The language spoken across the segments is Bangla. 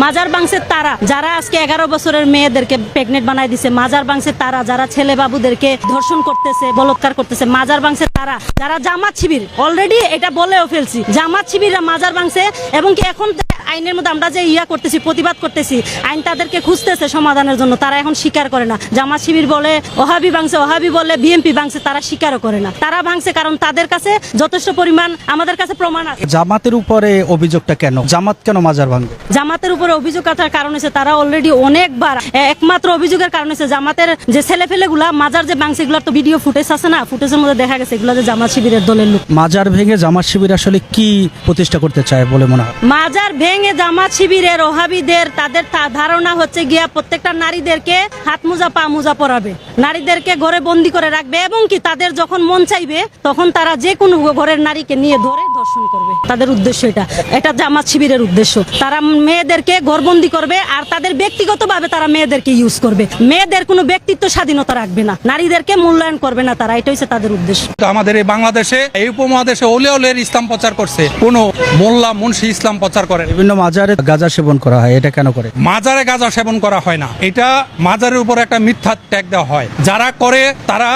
মাজার বাংশের তারা যারা আজকে 11 বছরের মেয়েদেরকে প্রেগনেন্ট বানায় দিছে, মাজার বাংশের তারা যারা ছেলে বাবুদেরকে ধর্ষণ করতেছে, বলাৎকার করতেছে, মাজার বাংশের তারা যারা জামাত শিবির অলরেডি এটা বলেও ফেলছি, জামাত শিবিররা মাজার বাংশে এবং কি এখন আইনের মধ্যে আমরা যে করতেছি, প্রতিবাদ করতেছি, আইন তাদেরকে খুঁজতেছে সমাধানের জন্য, তারা এখন স্বীকার করে না। জামাত শিবির বলে ওহাবি ভাঙছে, ওহাবি বলে বিএনপি ভাঙছে, তারা স্বীকারও করে না। তারা ভাঙছে কারণ তাদের কাছে যথেষ্ট পরিমাণ, আমাদের কাছে প্রমাণ আছে। জামাতের উপরে অভিযোগটা কেন? জামাত কেন মাজার ভাঙবে? জামাতের উপরে অভিযোগ আসার কারণ হচ্ছে তারা অলরেডি অনেকবার, একমাত্র অভিযোগের কারণ হচ্ছে জামাতের যে ছেলেফেলেগুলা মাজার যে ভাঙছে, এগুলোর তো ভিডিও ফুটেজ আছে না, ফুটেজের মধ্যে দেখা গেছে এগুলো যে জামাত শিবিরের দলের লোক। মাজার ভেঙে জামাত শিবির আসলে কি প্রতিষ্ঠা করতে চায় বলে মনে হয়? মাজার ভেঙে জামাত শিবিরের ওহাবিদের তাদের ধারণা হচ্ছে গিয়া প্রত্যেকটা নারীদেরকে হাত মোজা পা মোজা পরাবে, নারীদেরকে ঘরে বন্দি করে রাখবে এবং কি তাদের যখন মন চাইবে তখন তারা যে কোনো ঘরের নারীকে নিয়ে ধরে ধর্ষণ করবে। তাদের উদ্দেশ্য এটা জামাত শিবিরের উদ্দেশ্য। তারা মেয়েদেরকে ঘরবন্দি করবে আর তাদের ব্যক্তিগতভাবে তারা মেয়েদেরকে ইউজ করবে, মেয়েদের কোনো ব্যক্তিত্ব স্বাধীনতা রাখবে না, নারীদেরকে মূল্যায়ন করবে না তারা, এটা হচ্ছে তাদের উদ্দেশ্য। আমাদের এই বাংলাদেশে, এই উপমহাদেশে ওলে ওলের ইসলাম প্রচার করছে, কোন মোল্লা মুন্সি ইসলাম প্রচার করে। বিভিন্ন মাজারে গাঁজা সেবন করা হয়, এটা কেন করে? মাজারে গাঁজা সেবন করা হয় না, এটা মাজারের উপর একটা মিথ্যা ট্যাগ দেওয়া হয়। যারা করে তারা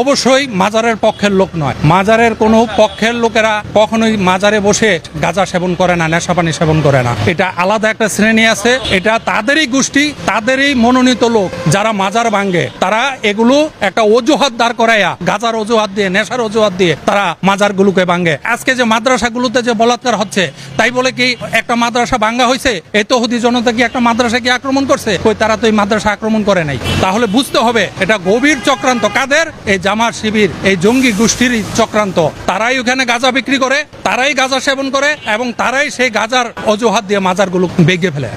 অবশ্যই মাজারের পক্ষের লোক নয়। মাজারের কোনো পক্ষের লোকেরা কখনোই মাজারে বসে গাঁজা সেবন করে না, নেশা পানি সেবন করে না। এটা আলাদা একটা শ্রেণী আছে, এটা তাদেরই গোষ্ঠী, তাদেরই মনোনীত লোক যারা মাজার ভাঙ্গে। তারা এগুলো একটা অজুহাত দাঁড় করাইয়া, গাঁজার অজুহাত দিয়ে, নেশার অজুহাত দিয়ে তারা মাজারগুলোকে ভাঙ্গে। আজকে যে মাদ্রাসাগুলোতে যে বলাৎকার হচ্ছে, তাই বলে কি একটা মাদ্রাসা ভাঙ্গা হয়েছে? এই তৌহিদি জনতা কি একটা মাদ্রাসা কি আক্রমণ করছে? কই, তারা তো এই মাদ্রাসা আক্রমণ করে নাই। তাহলে বুঝতে হবে এটা গভীর চক্রান্ত। কাদের? এই জামাত শিবির, এই জঙ্গি গোষ্ঠীর চক্রান্ত। তারাই ওখানে গাঁজা বিক্রি করে, তারাই গাঁজা সেবন করে এবং তারাই সেই গাঁজার অজুহাত দিয়ে মাজারগুলো ভেঙে ফেলে।